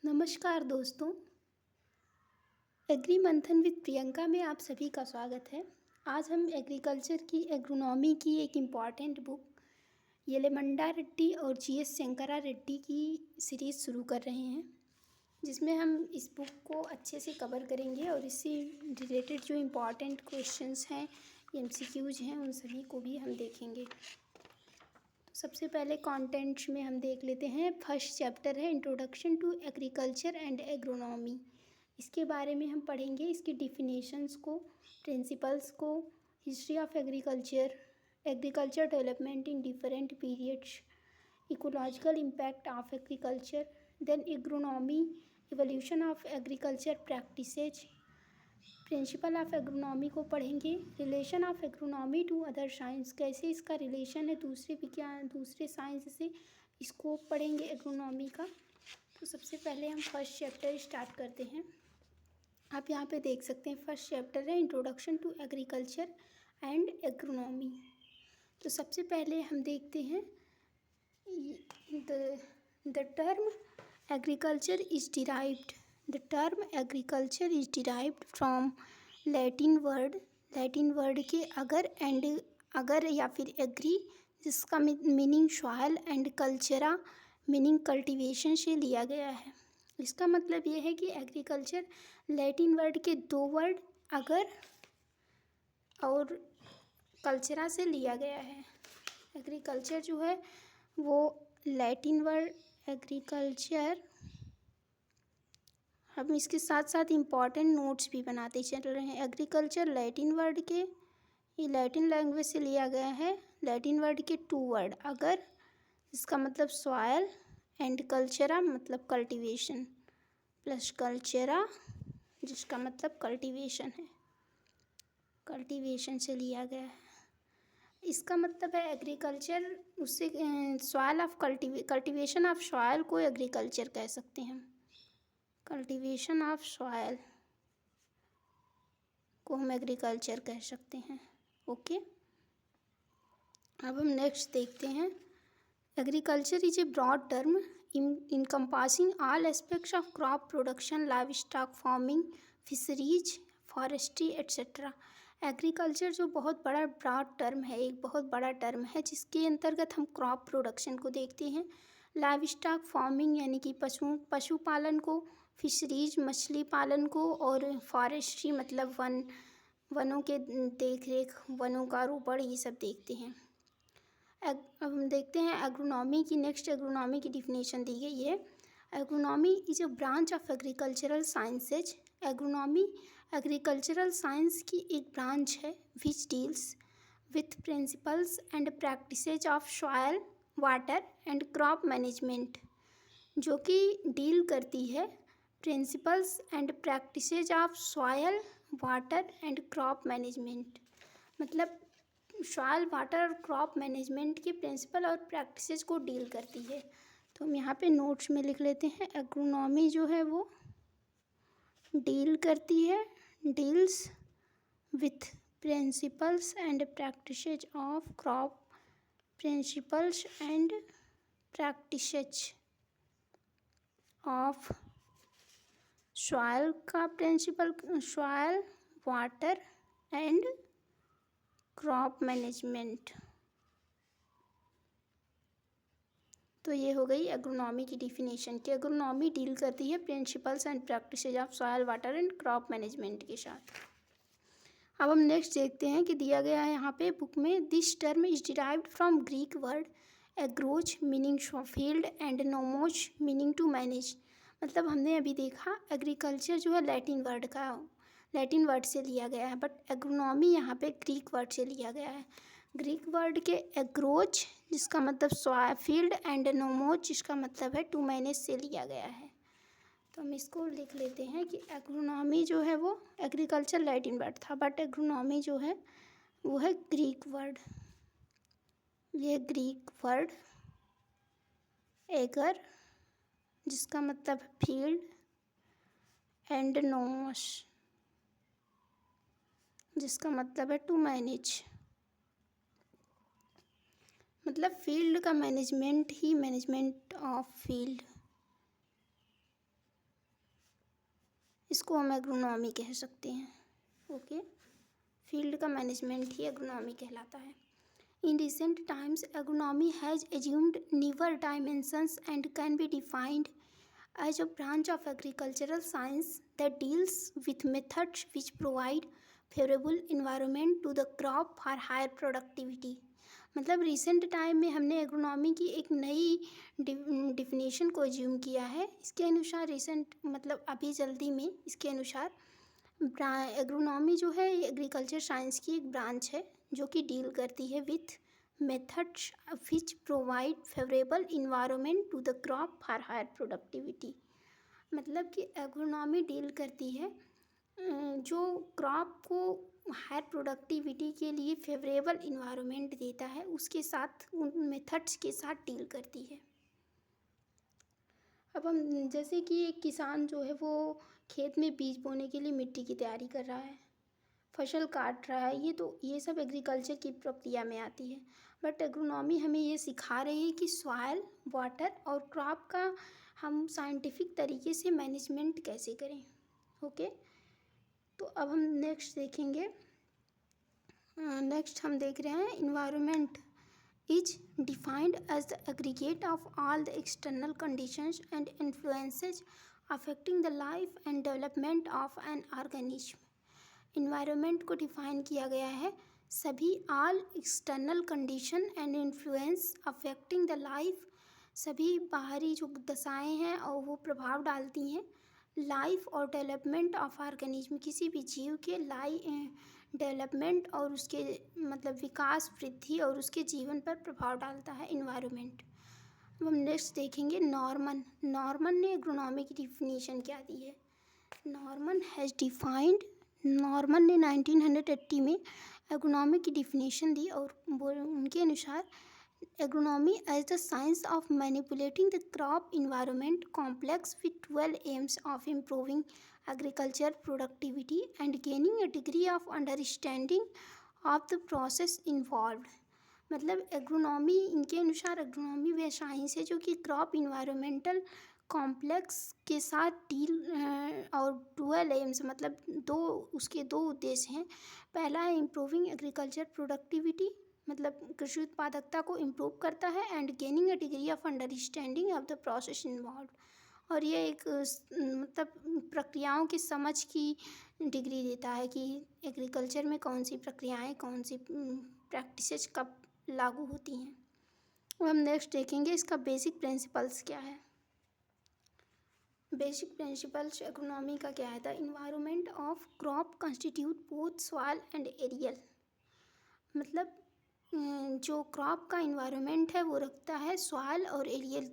नमस्कार दोस्तों। एग्री मंथन विद प्रियंका में आप सभी का स्वागत है। आज हम एग्रीकल्चर की एग्रोनॉमी की एक इम्पॉर्टेंट बुक येलेमंडा रेड्डी और जीएस शंकरा रेड्डी की सीरीज़ शुरू कर रहे हैं, जिसमें हम इस बुक को अच्छे से कवर करेंगे और इससे रिलेटेड जो इम्पॉर्टेंट क्वेश्चंस हैं, एमसीक्यूज़ हैं, उन सभी को भी हम देखेंगे। सबसे पहले कंटेंट्स में हम देख लेते हैं। फर्स्ट चैप्टर है introduction to agriculture and agronomy. इसके बारे में हम पढ़ेंगे, इसकी डिफिनेशंस को, प्रिंसिपल्स को, history of agriculture, agriculture development in different periods, ecological impact of agriculture, then agronomy, evolution of agriculture practices, principle of agronomy को पढ़ेंगे। Relation of agronomy to other science, कैसे इसका रिलेशन है दूसरे विज्ञान, दूसरे साइंस से, इसको पढ़ेंगे एग्रोनॉमी का। तो सबसे पहले हम फर्स्ट चैप्टर स्टार्ट करते हैं। आप यहाँ पे देख सकते हैं फर्स्ट चैप्टर है introduction to agriculture and agronomy. तो सबसे पहले हम देखते हैं the term agriculture is derived. The term agriculture is derived from Latin word के अगर या फिर एग्री, जिसका meaning soil, and cultura meaning cultivation से लिया गया है। इसका मतलब ये है कि एग्रीकल्चर लैटिन वर्ड के दो वर्ड अगर और कल्चरा से लिया गया है। एग्रीकल्चर जो है वो लैटिन वर्ड एग्रीकल्चर, हम इसके साथ साथ इम्पॉर्टेंट नोट्स भी बनाते चल रहे हैं। एग्रीकल्चर लैटिन वर्ड के, ये लैटिन लैंग्वेज से लिया गया है। लैटिन वर्ड के टू वर्ड अगर, इसका मतलब सॉयल, एंड कल्चरा मतलब कल्टीवेशन, प्लस कल्चरा जिसका मतलब कल्टीवेशन है, कल्टीवेशन से लिया गया है। इसका मतलब है एग्रीकल्चर, उससे soil of cultivation of soil को एग्रीकल्चर कह सकते हैं। कल्टीवेशन ऑफ सॉयल को हम एग्रीकल्चर कह सकते हैं। ओके, अब हम नेक्स्ट देखते हैं। Agriculture is a broad term encompassing all aspects of crop production, livestock farming, fisheries, forestry etcetera. Agriculture जो बहुत बड़ा ब्रॉड टर्म है, एक बहुत बड़ा टर्म है, जिसके अंतर्गत हम क्रॉप प्रोडक्शन को देखते हैं, लाइव स्टॉक फार्मिंग यानी कि पशुपालन को, फिशरीज मछली पालन को, और फॉरेस्ट्री मतलब वनों के देख रेख, वनों का रोपण, ये सब देखते हैं। अब हम देखते हैं एग्रोनॉमी की। नेक्स्ट एग्रोनॉमी की डिफिनेशन दी गई है। Agronomy is a branch of agricultural sciences. Agronomy agricultural science की एक ब्रांच है which deals with principles and practices of soil, water and crop management, जो कि डील करती है principles and practices of soil, water and crop management, मतलब soil, water और crop management के प्रिंसिपल और प्रैक्टिसेस को डील करती है। तो हम यहाँ पे नोट्स में लिख लेते हैं, एग्रोनॉमी जो है वो डील करती है, deals with principles and practices of crop, principles and practices of soil का principle, soil, water and crop management. तो ये हो गई एग्रोनॉमी की डिफिनेशन कि एग्रोनॉमी डील करती है principles and practices of soil, water and crop management के साथ। अब हम नेक्स्ट देखते हैं कि दिया गया है यहाँ पे बुक में, this term is derived from Greek word agros meaning field and nomos meaning to manage. मतलब हमने अभी देखा एग्रीकल्चर जो है लैटिन वर्ड से लिया गया है, बट एग्रोनॉमी यहाँ पे ग्रीक वर्ड से लिया गया है। ग्रीक वर्ड के एग्रोज जिसका मतलब फील्ड एंड नोमोज जिसका मतलब है टू मैनेज से लिया गया है। तो हम इसको लिख लेते हैं कि एग्रोनॉमी जो है वो एग्रीकल्चर लैटिन वर्ड था, बट एग्रोनॉमी जो है वो है ग्रीक वर्ड। ये ग्रीक वर्ड एगर जिसका मतलब फील्ड एंड नोमोस जिसका मतलब है टू मैनेज, मतलब फील्ड का management he, management of field. इसको हम एग्रोनॉमी कह सकते हैं। ओके, फील्ड का मैनेजमेंट ही एग्रोनॉमी कहलाता है। In recent times, agronomy has assumed newer dimensions and can be defined as a branch of agricultural science that deals with methods which provide favorable environment to the crop for higher productivity। मतलब recent time में हमने agronomy की एक नई definition को assume किया है। इसके अनुसार रिसेंट मतलब अभी जल्दी में इसके अनुसार एग्रोनॉमी जो है ये एग्रीकल्चर साइंस की एक ब्रांच है जो कि डील करती है with methods which provide favourable environment to the crop for higher productivity. मतलब कि एग्रोनॉमी डील करती है जो क्रॉप को हायर प्रोडक्टिविटी के लिए फेवरेबल इन्वायरमेंट देता है, उसके साथ उन मेथड्स के साथ डील करती है। अब हम जैसे कि एक किसान जो है वो खेत में बीज बोने के लिए मिट्टी की तैयारी कर रहा है, फसल काट रहा है, ये सब एग्रीकल्चर की प्रक्रिया में आती है। बट एग्रोनॉमी हमें ये सिखा रही है कि सॉइल, वाटर और क्रॉप का हम साइंटिफिक तरीके से मैनेजमेंट कैसे करें। ओके, तो अब हम नेक्स्ट देखेंगे। नेक्स्ट हम देख रहे हैं environment is defined as the aggregate of all the external conditions and influences affecting the life and development of an organism। Environment को डिफाइन किया गया है सभी all external condition and influence affecting the life, सभी बाहरी जो दशाएं हैं और वो प्रभाव डालती हैं लाइफ और डेवलपमेंट ऑफ ऑर्गेनिज्म, किसी भी जीव के डेवलपमेंट और उसके मतलब विकास, वृद्धि और उसके जीवन पर प्रभाव डालता है इन्वायरमेंट। अब हम नेक्स्ट देखेंगे नॉर्मन ने एग्रोनॉमी की डिफिनीशन क्या दी है। नॉर्मन ने 1980 में एग्रोनॉमी की डिफिनीशन दी और उनके अनुसार agronomy as the science of manipulating the crop environment complex with 12 aims of improving agriculture productivity and gaining a degree of understanding of the process involved. मतलब एग्रोनॉमी, इनके अनुसार एग्रोनॉमी वह साइंस है जो कि क्रॉप इन्वायरमेंटल कॉम्प्लेक्स के साथ deal और 12 एम्स मतलब उसके दो उद्देश्य हैं। पहला है इम्प्रूविंग एग्रीकल्चर प्रोडक्टिविटी, मतलब कृषि उत्पादकता को इम्प्रूव करता है, and gaining a degree of understanding of the process involve, और ये एक मतलब प्रक्रियाओं की समझ की डिग्री देता है कि एग्रीकल्चर में कौन सी प्रक्रियाएं, कौन सी प्रैक्टिसेस कब लागू होती हैं। अब हम नेक्स्ट देखेंगे इसका बेसिक प्रिंसिपल्स क्या है। बेसिक प्रिंसिपल्स एग्रोनॉमी का क्या है। The environment of crop constitute both soil and aerial, मतलब जो क्रॉप का इन्वायरमेंट है वो रखता है सॉइल और एरियल,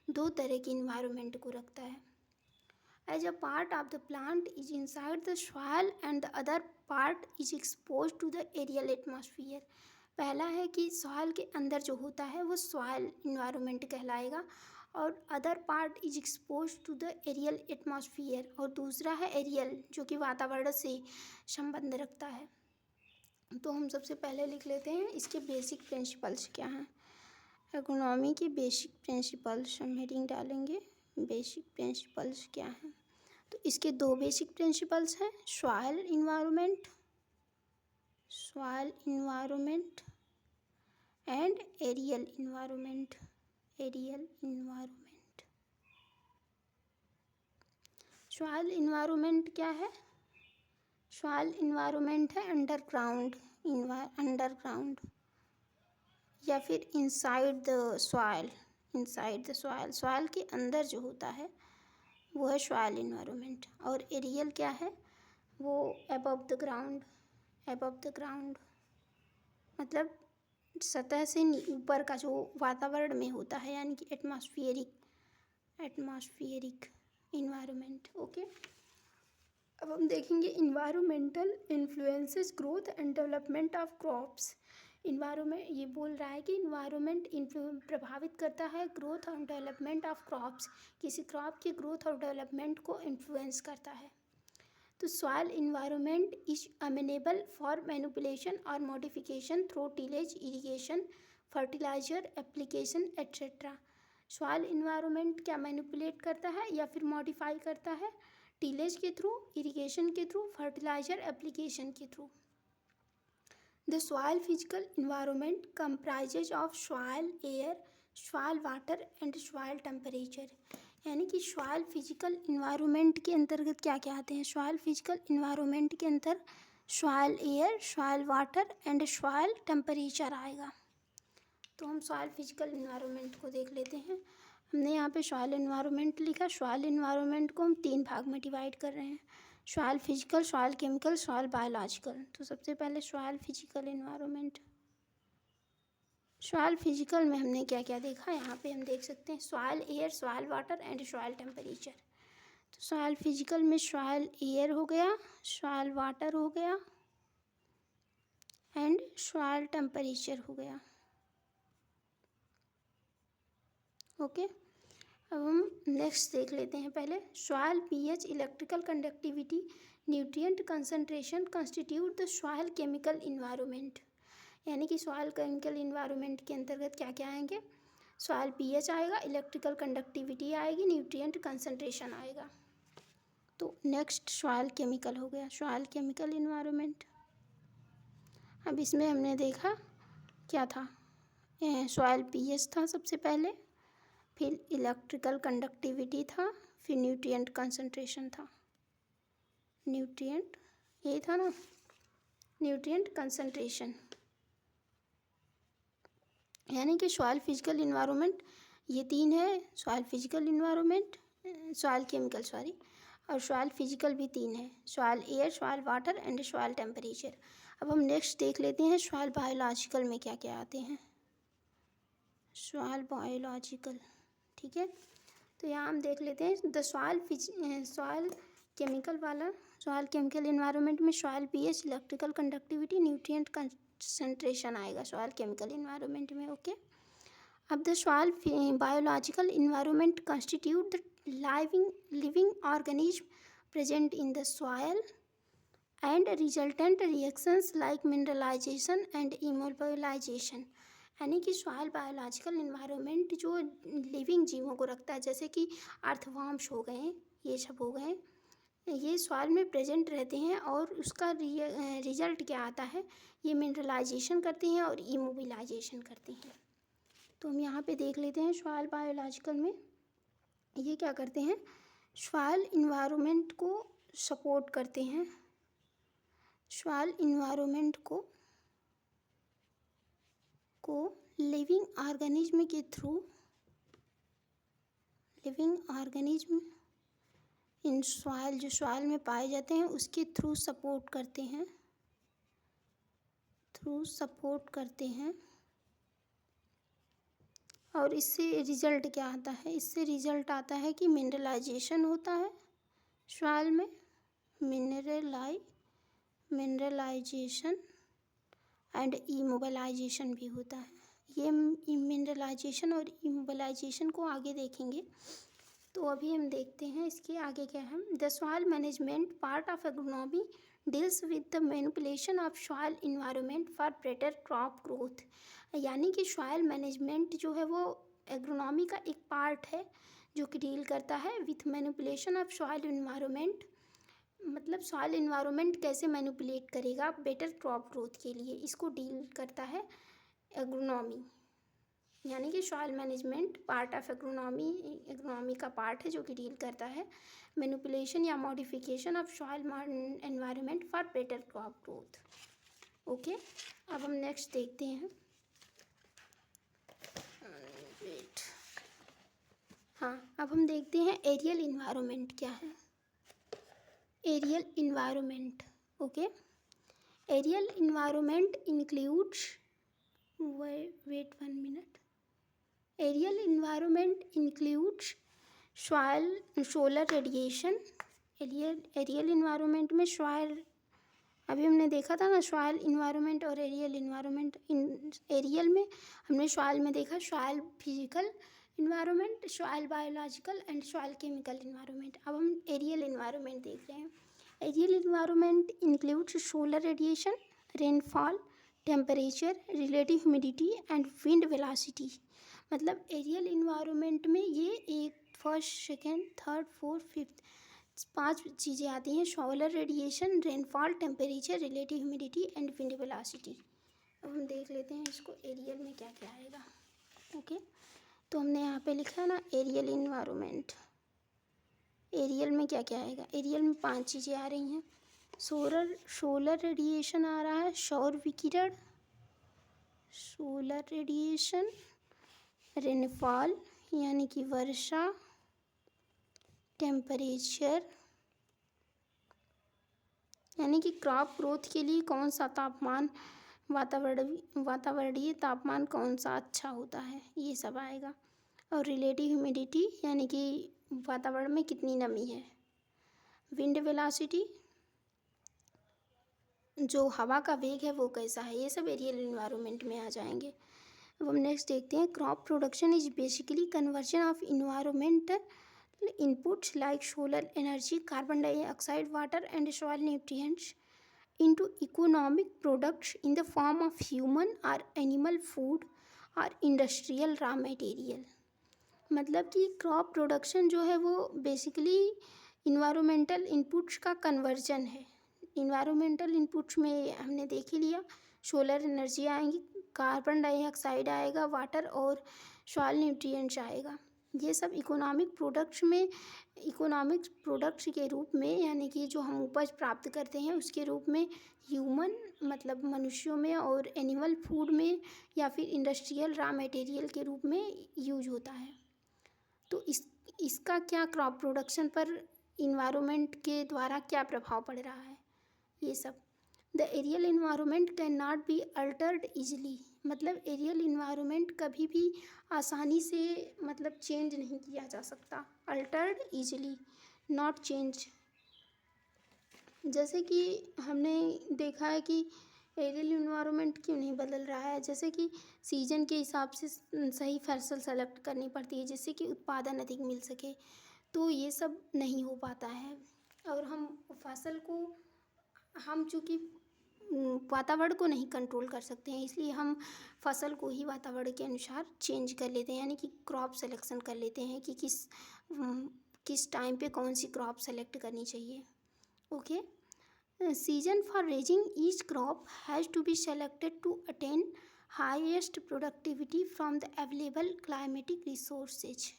दो तरह की इन्वायरमेंट को रखता है। As a part of the plant is inside the soil and the other part is expose to the aerial atmosphere. पहला है कि सॉइल के अंदर जो होता है वो सॉइल इन्वायरमेंट कहलाएगा और other part is expose to the aerial atmosphere, और दूसरा है एरियल जो कि वातावरण से संबंध रखता है। तो हम सबसे पहले लिख लेते हैं इसके बेसिक प्रिंसिपल्स क्या हैं। एग्रोनॉमी के बेसिक प्रिंसिपल्स हम हेडिंग डालेंगे, बेसिक प्रिंसिपल्स क्या हैं। तो इसके दो बेसिक प्रिंसिपल्स हैं, soil environment and aerial environment. Soil environment क्या है। सॉइल इन्वायरमेंट है अंडरग्राउंड या फिर इनसाइड द सॉइल। सॉइल के अंदर जो होता है वो है सॉइल इन्वायरमेंट। और एरियल क्या है, वो अबव द ग्राउंड मतलब सतह से ऊपर का जो वातावरण में होता है, यानी कि एटमॉस्फेरिक इन्वायरमेंट। ओके, अब हम देखेंगे environmental influences growth and development of crops. Environment ये बोल रहा है कि इन्वायरमेंट प्रभावित करता है ग्रोथ और डेवलपमेंट ऑफ क्रॉप्स, किसी क्रॉप की ग्रोथ और डेवलपमेंट को इन्फ्लुएंस करता है। तो soil environment is amenable for manipulation और modification through tillage, irrigation, fertiliser application etcetera. Soil environment क्या मैनिपुलेट करता है या फिर मॉडिफाई करता है, टीलेज के थ्रू, इरिगेशन के थ्रू, फर्टिलाइजर एप्लीकेशन के through. The soil physical environment comprises of soil, air, soil water and soil temperature. यानी कि सॉइल फिजिकल इन्वायरमेंट के अंतर्गत क्या क्या आते हैं? सॉइल फिजिकल इन्वायरमेंट के अंदर soil air, soil water and soil temperature आएगा। तो हम सॉइल फिजिकल इन्वायरमेंट को देख लेते हैं। हमने यहाँ पे सॉइल इन्वायरमेंट लिखा। सॉइल इन्वायरमेंट को हम 3 भाग में डिवाइड कर रहे हैं, soil physical, soil chemical, soil biological. तो सबसे पहले soil physical environment. Soil physical में हमने क्या क्या देखा, यहाँ पे हम देख सकते हैं soil air, soil water and soil temperature. तो सॉइल फिजिकल में सॉइल एयर हो गया, सॉइल वाटर हो गया एंड सॉइल टेम्परेचर हो गया। ओके, अब हम नेक्स्ट देख लेते हैं। पहले soil pH, electrical conductivity, nutrient concentration constitute the soil chemical environment. यानी कि सॉइल केमिकल इन्वायरमेंट के अंतर्गत क्या क्या आएंगे? सॉइल पीएच आएगा, इलेक्ट्रिकल कंडक्टिविटी आएगी, न्यूट्रिएंट कंसंट्रेशन आएगा। तो नेक्स्ट सॉइल केमिकल हो गया, सॉइल केमिकल इन्वायरमेंट। अब इसमें हमने देखा क्या था, सॉइल पीएच था सबसे पहले, फिर इलेक्ट्रिकल कंडक्टिविटी था, फिर न्यूट्रिएंट कंसंट्रेशन था। न्यूट्रिएंट यही था ना, न्यूट्रिएंट कंसंट्रेशन। यानी कि सॉइल फिजिकल इन्वायरमेंट ये 3 है, soil physical environment, soil chemical sorry, और सॉइल फिजिकल भी 3 है, soil air, soil water and soil temperature. अब हम नेक्स्ट देख लेते हैं सॉइल बायोलॉजिकल में क्या क्या आते हैं। सॉइल बायोलॉजिकल, ठीक है। तो यहाँ हम देख लेते हैं द सॉइल केमिकल वाला, सॉइल केमिकल इन्वायरमेंट में soil pH, electrical conductivity, nutrient concentration आएगा सॉइल केमिकल इन्वायरमेंट में। ओके, अब the soil biological environment constitute the living organism present in the soil and resultant reactions like mineralisation and immobilisation. यानी कि soil biological environment जो living जीवों को रखता है, जैसे कि अर्थवर्म्स हो गए, ये सब हो गए, ये सॉइल में प्रेजेंट रहते हैं और उसका रिजल्ट क्या आता है, ये मिनरलाइजेशन करते हैं और इमोबिलाइजेशन करते हैं। तो हम यहाँ पे देख लेते हैं सॉइल बायोलॉजिकल में ये क्या करते हैं, सॉइल इन्वायरमेंट को सपोर्ट करते हैं, सॉइल इन्वायरमेंट को लिविंग ऑर्गेनिज्म के through, living organism in soil, जो सॉइल में पाए जाते हैं उसके थ्रू सपोर्ट करते हैं, थ्रू सपोर्ट करते हैं। और इससे रिजल्ट क्या आता है, इससे रिजल्ट आता है कि मिनरलाइजेशन होता है सॉइल में, मिनरलाइजेशन एंड इमोबिलाइजेशन भी होता है। ये मिनरलाइजेशन और इमोबिलाइजेशन को आगे देखेंगे। तो अभी हम देखते हैं इसके आगे क्या है। The soil management part of agronomy deals with the manipulation of soil environment for better crop growth. यानी कि सॉइल मैनेजमेंट जो है वो एग्रोनॉमी का एक पार्ट है जो कि डील करता है with manipulation of soil environment. मतलब सॉइल इन्वायरमेंट कैसे मैनिपुलेट करेगा बेटर क्रॉप ग्रोथ के लिए, इसको डील करता है एग्रोनॉमी। यानी कि soil management part of agronomy का पार्ट है जो कि डील करता है मैनिपुलेशन या modification of soil environment for better crop growth. Okay, अब हम नेक्स्ट देखते हैं। हाँ, अब हम देखते हैं एरियल इन्वायरमेंट क्या है। Aerial environment, okay, aerial environment includes, wait 1 minute. Aerial environment includes solar radiation. Aerial environment में सॉइल, अभी हमने देखा था ना सॉइल इन्वायरमेंट और एरियल इन्वायरमेंट। एरियल में हमने सॉइल में देखा soil physical environment, soil biological and soil chemical environment. अब हम एरियल इन्वायरमेंट देख रहे हैं। Aerial environment includes solar radiation, rainfall, temperature, relative humidity and wind velocity. मतलब एरियल इन्वायरमेंट में ये एक first, second, third, fourth, fifth 5 चीज़ें आती हैं: solar radiation, rainfall, temperature, relative humidity and wind velocity. अब हम देख लेते हैं इसको एरियल में क्या क्या आएगा। ओके, तो हमने यहाँ पे लिखा है ना एरियल इन्वायरमेंट। एरियल में क्या क्या आएगा? एरियल में 5 चीज़ें आ रही हैं। सोलर रेडिएशन आ रहा है, सौर विकिरण, सोलर रेडिएशन, रेनफॉल यानी कि वर्षा, टेम्परेचर यानी कि क्रॉप ग्रोथ के लिए कौन सा तापमान, वातावरणीय तापमान कौन सा अच्छा होता है, ये सब आएगा। और रिलेटिव ह्यूमिडिटी यानी कि वातावरण में कितनी नमी है। विंड वेलोसिटी, जो हवा का वेग है वो कैसा है, ये सब एरियल एनवायरनमेंट में आ जाएंगे। अब हम नेक्स्ट देखते हैं। Crop production is basically conversion of environmental inputs like solar energy, carbon dioxide, water and soil nutrients into economic products in the form of human or animal food or industrial raw material। मतलब कि crop production जो है वो basically environmental inputs का conversion है। Environmental inputs में हमने देख ही लिया, सोलर एनर्जी आएंगी, कार्बन डाइऑक्साइड आएगा, वाटर और सॉइल न्यूट्रिएंट्स आएगा। ये सब इकोनॉमिक प्रोडक्ट्स के रूप में यानी कि जो हम उपज प्राप्त करते हैं उसके रूप में ह्यूमन मतलब मनुष्यों में और एनिमल फूड में या फिर इंडस्ट्रियल रॉ मटेरियल के रूप में यूज होता है। तो इसका क्या क्रॉप प्रोडक्शन पर इन्वायरमेंट के द्वारा क्या प्रभाव पड़ रहा है, ये सब। The aerial environment can not be altered easily, मतलब एरियल इन्वायरमेंट कभी भी आसानी से मतलब चेंज नहीं किया जा सकता। Altered easily, not change. जैसे कि हमने देखा है कि एरियल इन्वायरमेंट क्यों नहीं बदल रहा है, जैसे कि सीजन के हिसाब से सही फसल सेलेक्ट करनी पड़ती है जिससे कि उत्पादन अधिक मिल सके, तो ये सब नहीं हो पाता है। और हम फसल को हम चूँकि वातावरण को नहीं कंट्रोल कर सकते हैं, इसलिए हम फसल को ही वातावरण के अनुसार चेंज कर लेते हैं, यानी कि क्रॉप सेलेक्शन कर लेते हैं कि किस टाइम पे कौन सी क्रॉप सेलेक्ट करनी चाहिए। Okay, season for raising each crop has to be selected to attain highest productivity from the available climatic resources.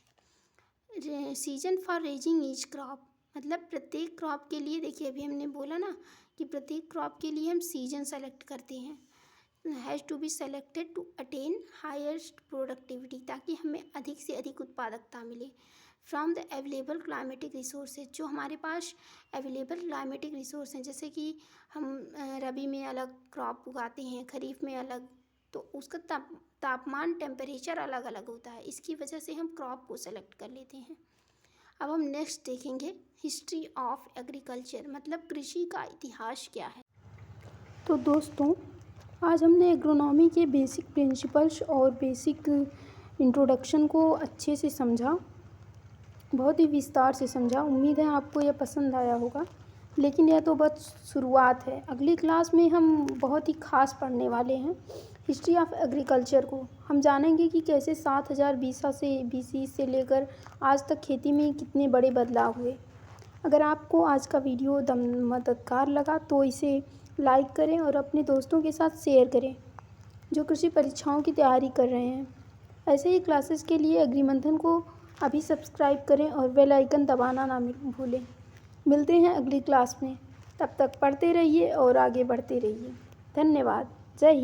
Season for raising each crop मतलब प्रत्येक क्रॉप के लिए, देखिए अभी हमने बोला ना कि प्रत्येक क्रॉप के लिए हम सीजन सेलेक्ट करते हैं। Has to be selected to attain highest productivity, ताकि हमें अधिक से अधिक उत्पादकता मिले। From the available climatic resources, जो हमारे पास अवेलेबल क्लाइमेटिक रिसोर्स हैं, जैसे कि हम रबी में अलग क्रॉप उगाते हैं, खरीफ में अलग, तो उसका तापमान टेम्परेचर अलग अलग होता है, इसकी वजह से हम क्रॉप को सेलेक्ट कर लेते हैं। अब हम नेक्स्ट देखेंगे हिस्ट्री ऑफ एग्रीकल्चर, मतलब कृषि का इतिहास क्या है। तो दोस्तों, आज हमने एग्रोनॉमी के बेसिक प्रिंसिपल्स और बेसिक इंट्रोडक्शन को अच्छे से समझा, बहुत ही विस्तार से समझा। उम्मीद है आपको यह पसंद आया होगा, लेकिन यह तो बस शुरुआत है। अगली क्लास में हम बहुत ही खास पढ़ने वाले हैं हिस्ट्री ऑफ एग्रीकल्चर को। हम जानेंगे कि कैसे 7000 BC से लेकर आज तक खेती में कितने बड़े बदलाव हुए। अगर आपको आज का वीडियो मददगार लगा तो इसे लाइक करें और अपने दोस्तों के साथ शेयर करें जो कृषि परीक्षाओं की तैयारी कर रहे हैं। ऐसे ही क्लासेस के लिए एग्रीमंथन को अभी सब्सक्राइब करें और बेल आइकन दबाना ना भूलें। मिलते हैं अगली क्लास में, तब तक पढ़ते रहिए और आगे बढ़ते रहिए। धन्यवाद। जय हिंद।